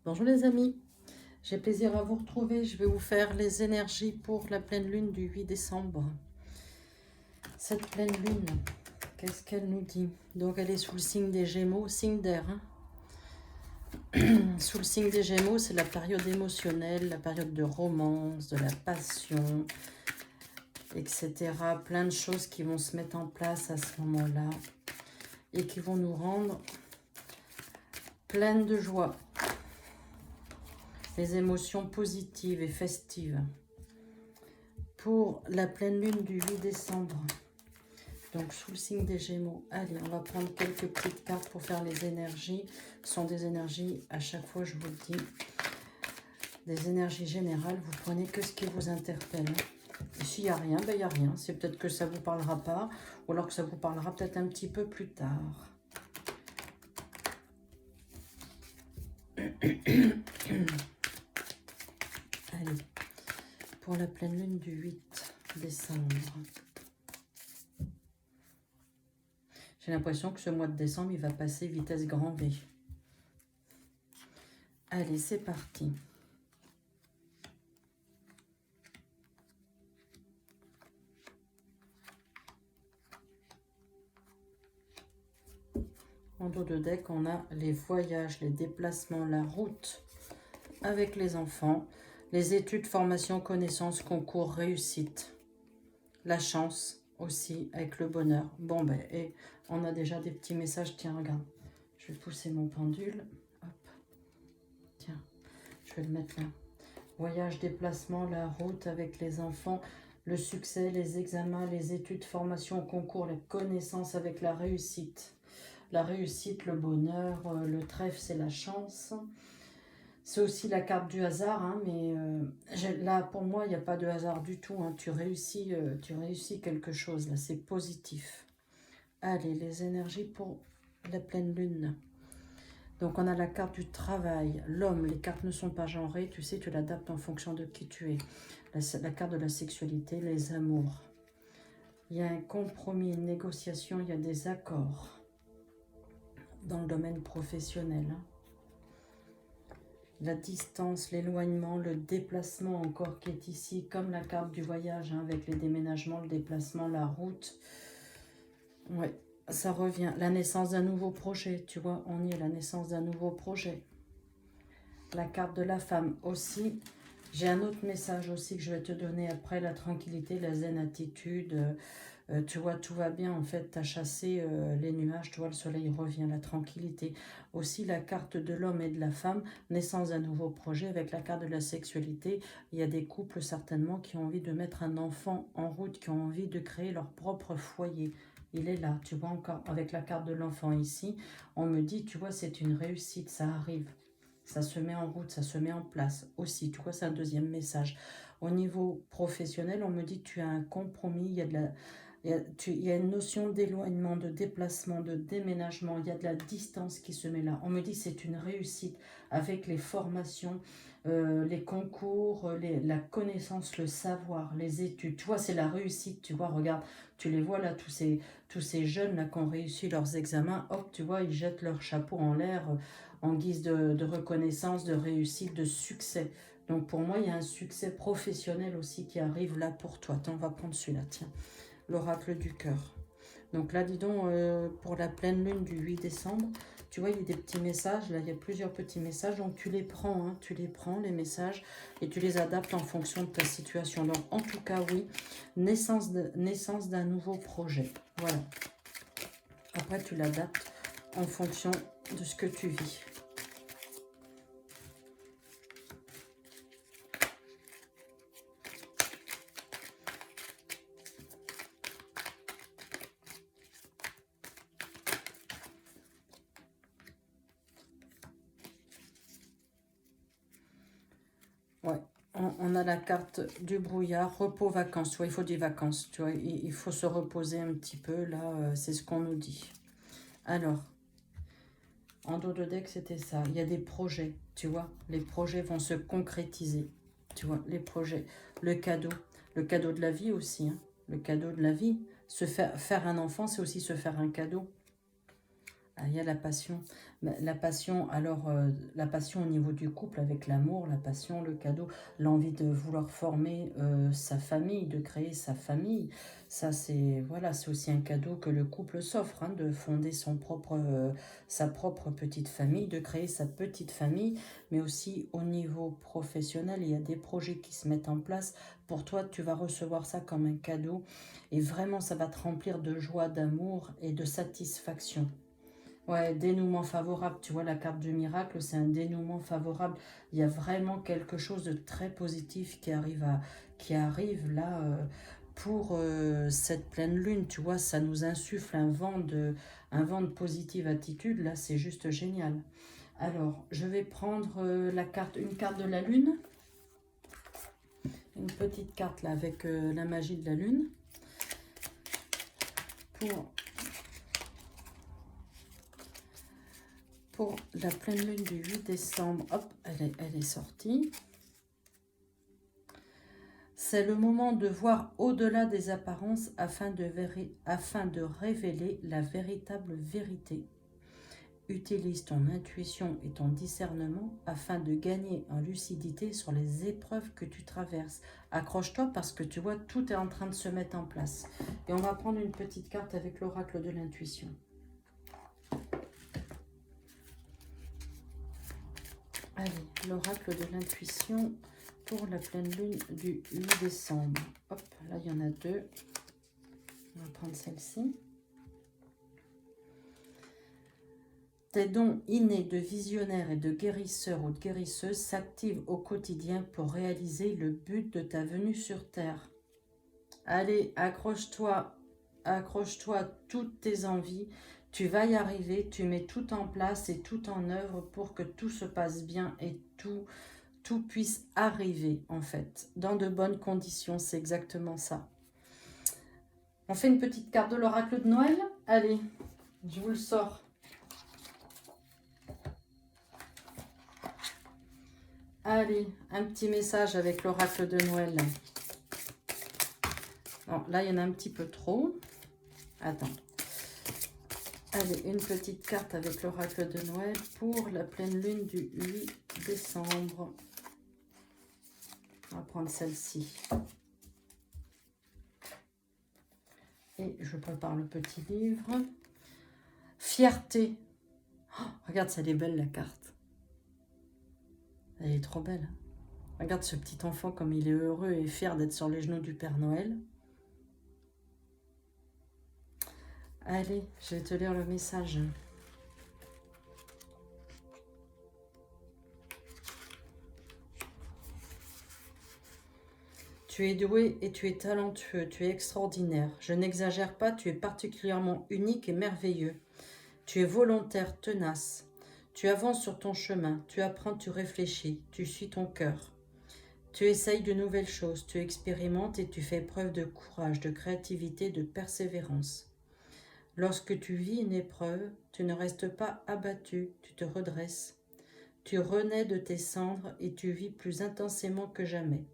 Bonjour les amis, j'ai plaisir à vous retrouver. Je vais vous faire les énergies pour la pleine lune du 8 décembre. Cette pleine lune, qu'est-ce qu'elle nous dit? Donc elle est sous le signe des Gémeaux, signe d'air. Sous le signe des Gémeaux, c'est la période émotionnelle, la période de romance, de la passion, etc. Plein de choses qui vont se mettre en place à ce moment-là et qui vont nous rendre pleines de joie. Les émotions positives et festives. Pour la pleine lune du 8 décembre, donc sous le signe des Gémeaux. Allez, on va prendre quelques petites cartes pour faire les énergies. Ce sont des énergies, à chaque fois je vous le dis, des énergies générales. Vous prenez que ce qui vous interpelle. Et s'il n'y a rien, ben il n'y a rien. C'est peut-être que ça ne vous parlera pas, ou alors que ça vous parlera peut-être un petit peu plus tard. Allez, pour la pleine lune du 8 décembre. J'ai l'impression que ce mois de décembre, il va passer vitesse grand V. Allez, c'est parti. En dos de deck, on a les voyages, les déplacements, la route avec les enfants, les études, formation, connaissances, concours, réussite, la chance aussi avec le bonheur. Bon, ben, et on a déjà des petits messages. Tiens, regarde, je vais pousser mon pendule. Hop. Tiens, je vais le mettre là. Voyage, déplacement, la route avec les enfants, le succès, les examens, les études, formation, concours, les connaissances avec la réussite. La réussite, le bonheur, le trèfle, c'est la chance. C'est aussi la carte du hasard, hein, mais là, pour moi, il n'y a pas de hasard du tout. Hein. Tu réussis quelque chose, là, c'est positif. Allez, les énergies pour la pleine lune. Donc, on a la carte du travail, l'homme, les cartes ne sont pas genrées, tu sais, tu l'adaptes en fonction de qui tu es. La carte de la sexualité, les amours. Il y a un compromis, une négociation, il y a des accords dans le domaine professionnel. La distance, l'éloignement, le déplacement encore qui est ici, comme la carte du voyage, hein, avec les déménagements, le déplacement, la route. Ouais, ça revient. La naissance d'un nouveau projet, tu vois, on y est, la naissance d'un nouveau projet. La carte de la femme aussi. J'ai un autre message aussi que je vais te donner après, la tranquillité, la zen attitude. Tu vois, tout va bien, en fait, tu as chassé les nuages, tu vois, le soleil revient, la tranquillité. Aussi la carte de l'homme et de la femme, naissance d'un nouveau projet avec la carte de la sexualité. Il y a des couples certainement qui ont envie de mettre un enfant en route, qui ont envie de créer leur propre foyer. Il est là, tu vois, encore avec la carte de l'enfant ici, on me dit, tu vois, c'est une réussite, ça arrive. Ça se met en route, ça se met en place aussi. Tu vois, c'est un deuxième message. Au niveau professionnel, on me dit que tu as un compromis, il y a de la... Il y a une notion d'éloignement, de déplacement, de déménagement. Il y a de la distance qui se met là. On me dit que c'est une réussite avec les formations, les concours, la connaissance, le savoir, les études. Tu vois, c'est la réussite. Tu vois, regarde, tu les vois là, tous ces jeunes là qui ont réussi leurs examens. Hop, tu vois, ils jettent leur chapeau en l'air en guise de reconnaissance, de réussite, de succès. Donc pour moi, il y a un succès professionnel aussi qui arrive là pour toi. Attends, on va prendre celui-là, tiens. L'oracle du cœur. Donc là, dis donc, pour la pleine lune du 8 décembre, tu vois, il y a des petits messages. Là, il y a plusieurs petits messages. Donc tu les prends, hein, tu les prends, les messages, et tu les adaptes en fonction de ta situation. Donc en tout cas, oui, naissance d'un nouveau projet. Voilà. Après, tu l'adaptes en fonction de ce que tu vis. Ouais, on a la carte du brouillard, repos, vacances. Tu vois, il faut des vacances. Tu vois, il faut se reposer un petit peu. Là, c'est ce qu'on nous dit. Alors, en dos de deck, c'était ça. Il y a des projets, tu vois. Les projets vont se concrétiser. Tu vois, les projets. Le cadeau de la vie aussi. Hein. Le cadeau de la vie. Faire un enfant, c'est aussi se faire un cadeau. Ah, il y a la passion. Mais la passion, alors, la passion au niveau du couple avec l'amour, la passion, le cadeau, l'envie de vouloir former sa famille, de créer sa famille. Ça, c'est voilà, c'est aussi un cadeau que le couple s'offre, hein, de fonder sa propre petite famille, de créer sa petite famille, mais aussi au niveau professionnel, il y a des projets qui se mettent en place. Pour toi, tu vas recevoir ça comme un cadeau et vraiment, ça va te remplir de joie, d'amour et de satisfaction. Ouais, dénouement favorable. Tu vois, la carte du miracle, c'est un dénouement favorable. Il y a vraiment quelque chose de très positif qui arrive là pour cette pleine lune. Tu vois, ça nous insuffle un vent de positive attitude. Là, c'est juste génial. Alors, je vais prendre une carte de la lune. Une petite carte là avec la magie de la lune. Pour la pleine lune du 8 décembre, hop, elle est sortie. C'est le moment de voir au-delà des apparences afin de révéler la véritable vérité. Utilise ton intuition et ton discernement afin de gagner en lucidité sur les épreuves que tu traverses. Accroche-toi parce que tu vois, tout est en train de se mettre en place. Et on va prendre une petite carte avec l'oracle de l'intuition. Allez, l'oracle de l'intuition pour la pleine lune du 8 décembre. Hop, là il y en a deux. On va prendre celle-ci. Tes dons innés de visionnaire et de guérisseur ou de guérisseuse s'activent au quotidien pour réaliser le but de ta venue sur Terre. Allez, accroche-toi à toutes tes envies. Tu vas y arriver, tu mets tout en place et tout en œuvre pour que tout se passe bien et tout puisse arriver, en fait, dans de bonnes conditions. C'est exactement ça. On fait une petite carte de l'oracle de Noël. Allez, je vous le sors. Allez, un petit message avec l'oracle de Noël. Bon, là, il y en a un petit peu trop. Attends. Allez, une petite carte avec l'oracle de Noël pour la pleine lune du 8 décembre. On va prendre celle-ci. Et je prépare le petit livre. Fierté. Oh, regarde, ça, elle est belle, la carte. Elle est trop belle. Regarde ce petit enfant comme il est heureux et fier d'être sur les genoux du Père Noël. Allez, je vais te lire le message. Tu es doué et tu es talentueux, tu es extraordinaire. Je n'exagère pas, tu es particulièrement unique et merveilleux. Tu es volontaire, tenace. Tu avances sur ton chemin, tu apprends, tu réfléchis, tu suis ton cœur. Tu essayes de nouvelles choses, tu expérimentes et tu fais preuve de courage, de créativité, de persévérance. Lorsque tu vis une épreuve, tu ne restes pas abattu, tu te redresses. Tu renais de tes cendres et tu vis plus intensément que jamais.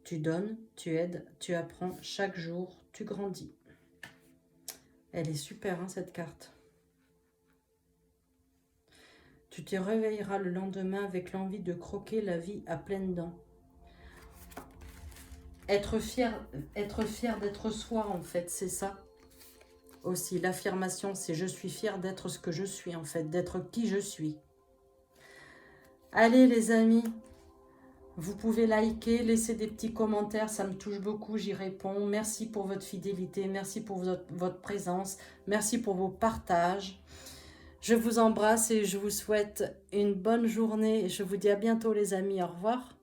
Tu donnes, tu aides, tu apprends chaque jour, tu grandis. Elle est super, hein, cette carte. Tu te réveilleras le lendemain avec l'envie de croquer la vie à pleines dents. Être fier d'être soi, en fait, c'est ça. Aussi, l'affirmation, c'est je suis fière d'être ce que je suis, en fait, d'être qui je suis. Allez, les amis, vous pouvez liker, laisser des petits commentaires, ça me touche beaucoup, j'y réponds. Merci pour votre fidélité, merci pour votre présence, merci pour vos partages. Je vous embrasse et je vous souhaite une bonne journée. Je vous dis à bientôt, les amis, au revoir.